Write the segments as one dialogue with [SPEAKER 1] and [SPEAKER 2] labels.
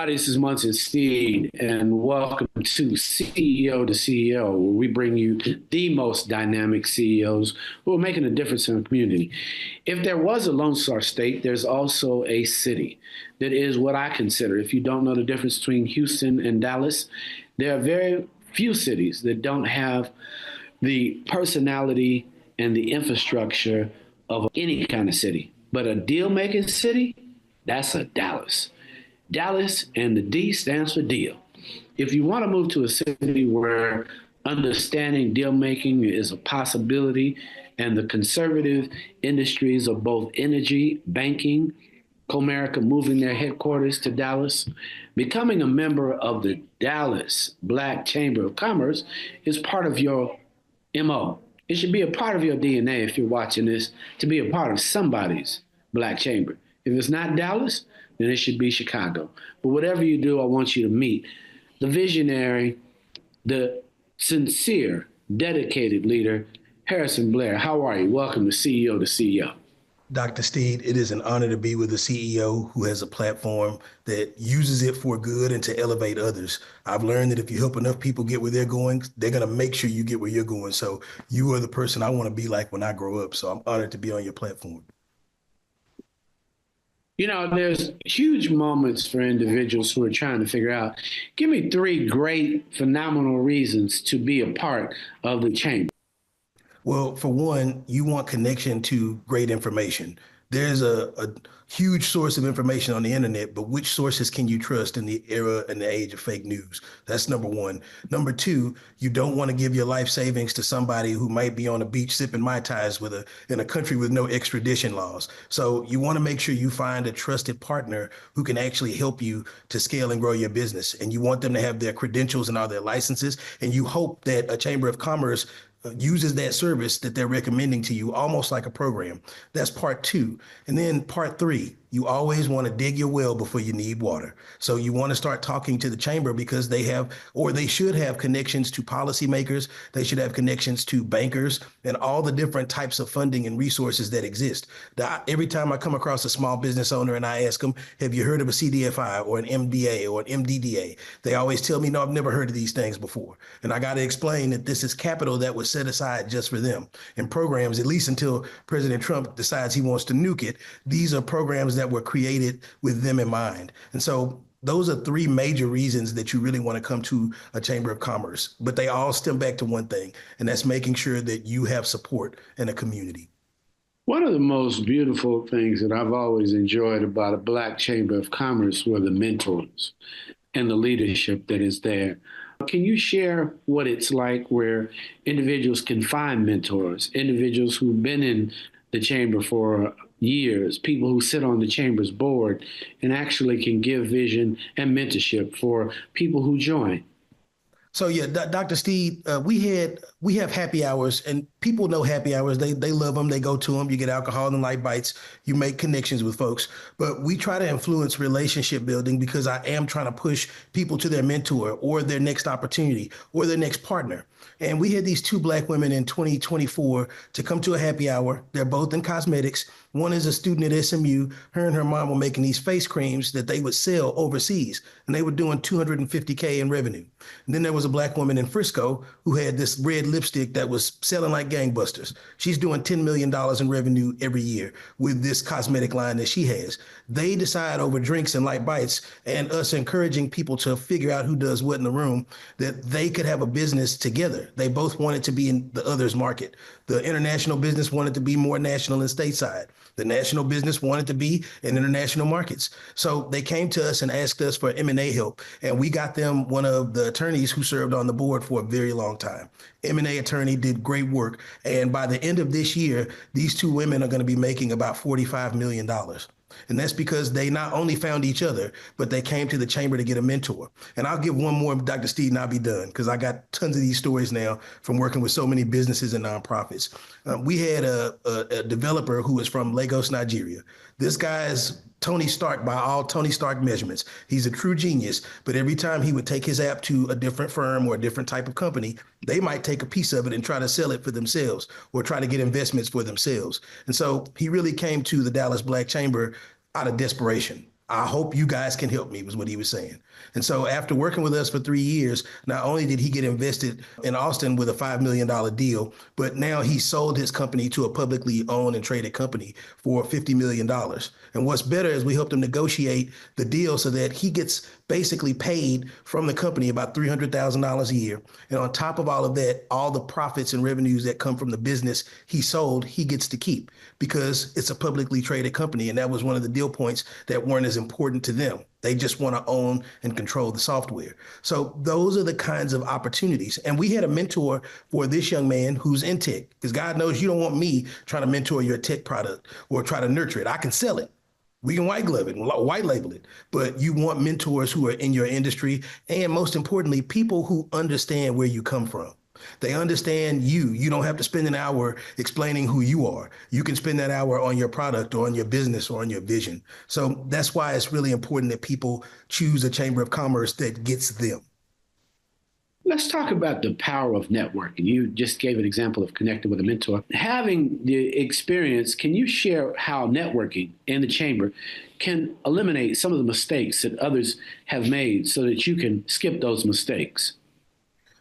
[SPEAKER 1] everybody. This is Munson Steed, and welcome to CEO, where we bring you the most dynamic CEOs who are making a difference in the community. If there was a Lone Star State, there's also a city that is what I consider. If you don't know the difference between Houston and Dallas, there are very few cities that don't have the personality and the infrastructure of any kind of city. But a deal-making city, that's a Dallas. Dallas, and the D stands for deal. If you want to move to a city where understanding deal making is a possibility and the conservative industries of both energy, banking, Comerica moving their headquarters to Dallas, becoming a member of the Dallas Black Chamber of Commerce is part of your MO. It should be a part of your DNA if you're watching this to be a part of somebody's Black Chamber. If it's not Dallas, then it should be Chicago. But whatever you do, I want you to meet the visionary, the sincere, dedicated leader, Harrison Blair. How are you? Welcome to CEO.
[SPEAKER 2] Dr. Steed, it is an honor to be with a CEO who has a platform that uses it for good and to elevate others. I've learned that if you help enough people get where they're going, they're going to make sure you get where you're going. So you are the person I want to be like when I grow up. So I'm honored to be on your platform.
[SPEAKER 1] You know, there's huge moments for individuals who are trying to figure out, give me 3 great, phenomenal reasons to be a part of the chamber.
[SPEAKER 2] Well, for one, you want connection to great information. There's a huge source of information on the internet, but which sources can you trust in the era and the age of fake news? That's number one. Number two, you don't want to give your life savings to somebody who might be on a beach sipping Mai Tais in a country with no extradition laws. So you want to make sure you find a trusted partner who can actually help you to scale and grow your business. And you want them to have their credentials and all their licenses. And you hope that a Chamber of Commerce uses that service that they're recommending to you almost like a program. That's part 2. And then part 3, you always want to dig your well before you need water. So you want to start talking to the chamber because they have, or they should have, connections to policymakers. They should have connections to bankers and all the different types of funding and resources that exist. Every time I come across a small business owner and I ask them, have you heard of a CDFI or an MDA or an MDDA? They always tell me, no, I've never heard of these things before. And I got to explain that this is capital that was set aside just for them. And programs, at least until President Trump decides he wants to nuke it, these are programs that were created with them in mind. And so those are 3 major reasons that you really want to come to a Chamber of Commerce, but they all stem back to one thing, and that's making sure that you have support in a community.
[SPEAKER 1] One of the most beautiful things that I've always enjoyed about a Black Chamber of Commerce were the mentors and the leadership that is there. Can you share what it's like where individuals can find mentors, individuals who've been in the chamber for years, people who sit on the chamber's board and actually can give vision and mentorship for people who join?
[SPEAKER 2] So yeah, Dr. Steed, we have happy hours, and people know happy hours. They love them. They go to them. You get alcohol and light bites. You make connections with folks. But we try to influence relationship building because I am trying to push people to their mentor or their next opportunity or their next partner. And we had these 2 Black women in 2024 to come to a happy hour. They're both in cosmetics. One is a student at SMU. Her and her mom were making these face creams that they would sell overseas, and they were doing $250K in revenue. And then there was a Black woman in Frisco who had this red lipstick that was selling like gangbusters. She's doing $10 million in revenue every year with this cosmetic line that she has. They decide over drinks and light bites and us encouraging people to figure out who does what in the room that they could have a business together. They both wanted to be in the other's market. The international business wanted to be more national and stateside. The national business wanted to be in international markets. So they came to us and asked us for M&A help. And we got them one of the attorneys who served on the board for a very long time. M&A attorney did great work. And by the end of this year, these 2 women are going to be making about $45 million. And that's because they not only found each other, but they came to the chamber to get a mentor. And I'll give one more, Dr. Steed, and I'll be done, because I got tons of these stories now from working with so many businesses and nonprofits. We had a developer who is from Lagos, Nigeria. This guy is Tony Stark by all Tony Stark measurements. He's a true genius, but every time he would take his app to a different firm or a different type of company, they might take a piece of it and try to sell it for themselves or try to get investments for themselves. And so he really came to the Dallas Black Chamber out of desperation. I hope you guys can help me, was what he was saying. And so after working with us for 3 years, not only did he get invested in Austin with a $5 million deal, but now he sold his company to a publicly owned and traded company for $50 million. And what's better is we helped him negotiate the deal so that he gets basically paid from the company about $300,000 a year. And on top of all of that, all the profits and revenues that come from the business he sold, he gets to keep because it's a publicly traded company. And that was one of the deal points that weren't as important to them. They just want to own and control the software. So those are the kinds of opportunities. And we had a mentor for this young man who's in tech, because God knows you don't want me trying to mentor your tech product or try to nurture it. I can sell it. We can white glove it, white label it, but you want mentors who are in your industry, and most importantly, people who understand where you come from. They understand you. You don't have to spend an hour explaining who you are. You can spend that hour on your product or on your business or on your vision. So that's why it's really important that people choose a chamber of commerce that gets them.
[SPEAKER 1] Let's talk about the power of networking. You just gave an example of connecting with a mentor. Having the experience, can you share how networking in the chamber can eliminate some of the mistakes that others have made so that you can skip those mistakes?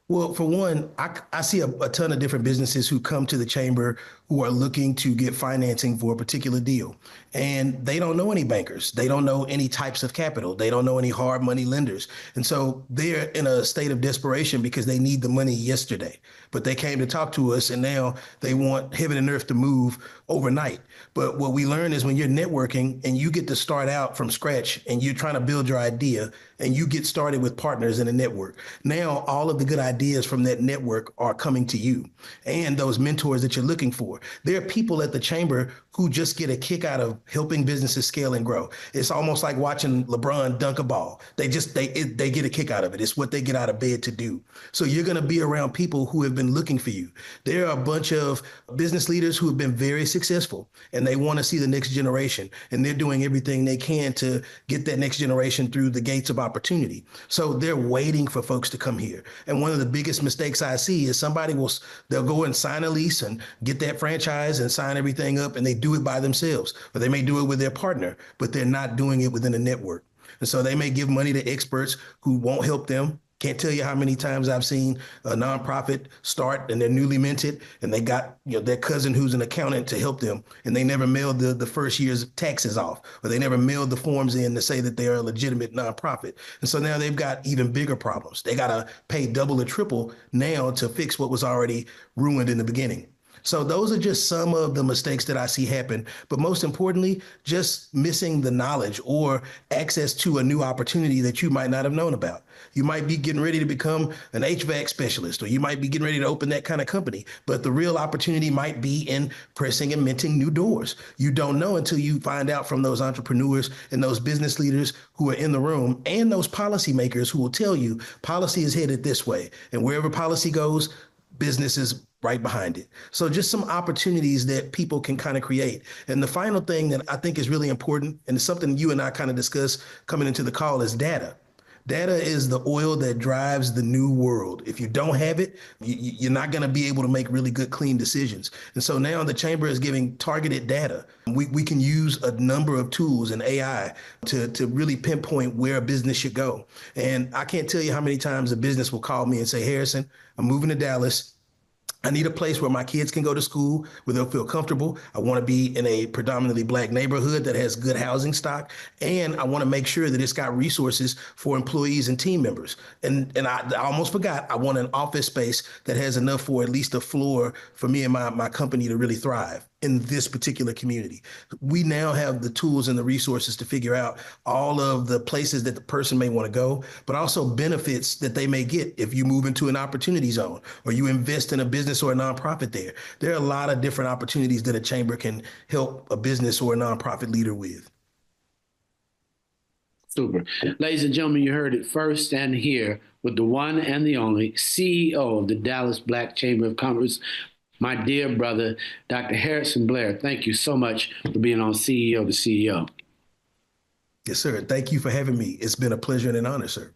[SPEAKER 2] Well, for one, I see a ton of different businesses who come to the chamber who are looking to get financing for a particular deal. And they don't know any bankers. They don't know any types of capital. They don't know any hard money lenders. And so they're in a state of desperation because they need the money yesterday. But they came to talk to us and now they want heaven and earth to move overnight. But what we learn is when you're networking and you get to start out from scratch and you're trying to build your idea and you get started with partners in a network, now all of the good ideas from that network are coming to you and those mentors that you're looking for. There are people at the chamber who just get a kick out of helping businesses scale and grow. It's almost like watching LeBron dunk a ball. They get a kick out of it. It's what they get out of bed to do. So you're going to be around people who have been looking for you. There are a bunch of business leaders who have been very successful and they want to see the next generation, and they're doing everything they can to get that next generation through the gates of opportunity. So they're waiting for folks to come here. And one of the biggest mistakes I see is they'll go and sign a lease and get that franchise and sign everything up, and they do it by themselves, or they may do it with their partner, but they're not doing it within a network. And so they may give money to experts who won't help them. Can't tell you how many times I've seen a nonprofit start and they're newly minted and they got their cousin who's an accountant to help them, and they never mailed the first year's taxes off, or they never mailed the forms in to say that they are a legitimate nonprofit. And so now they've got even bigger problems. They got to pay double or triple now to fix what was already ruined in the beginning. So those are just some of the mistakes that I see happen. But most importantly, just missing the knowledge or access to a new opportunity that you might not have known about. You might be getting ready to become an HVAC specialist, or you might be getting ready to open that kind of company. But the real opportunity might be in pressing and minting new doors. You don't know until you find out from those entrepreneurs and those business leaders who are in the room, and those policymakers who will tell you policy is headed this way. And wherever policy goes, business is right behind it. So just some opportunities that people can kind of create. And the final thing that I think is really important, and it's something you and I kind of discussed coming into the call, is data. Data is the oil that drives the new world. If you don't have it, you're not going to be able to make really good, clean decisions. And so now the chamber is giving targeted data. We can use a number of tools and AI to really pinpoint where a business should go. And I can't tell you how many times a business will call me and say, Harrison, I'm moving to Dallas. I need a place where my kids can go to school, where they'll feel comfortable. I want to be in a predominantly Black neighborhood that has good housing stock. And I want to make sure that it's got resources for employees and team members. And I almost forgot, I want an office space that has enough for at least a floor for me and my company to really thrive in this particular community. We now have the tools and the resources to figure out all of the places that the person may want to go, but also benefits that they may get if you move into an opportunity zone or you invest in a business or a nonprofit there. There are a lot of different opportunities that a chamber can help a business or a nonprofit leader with.
[SPEAKER 1] Super. Ladies and gentlemen, you heard it first and here with the one and the only CEO of the Dallas Black Chamber of Commerce, my dear brother, Dr. Harrison Blair. Thank you so much for being on CEO to CEO.
[SPEAKER 2] Yes, sir. Thank you for having me. It's been a pleasure and an honor, sir.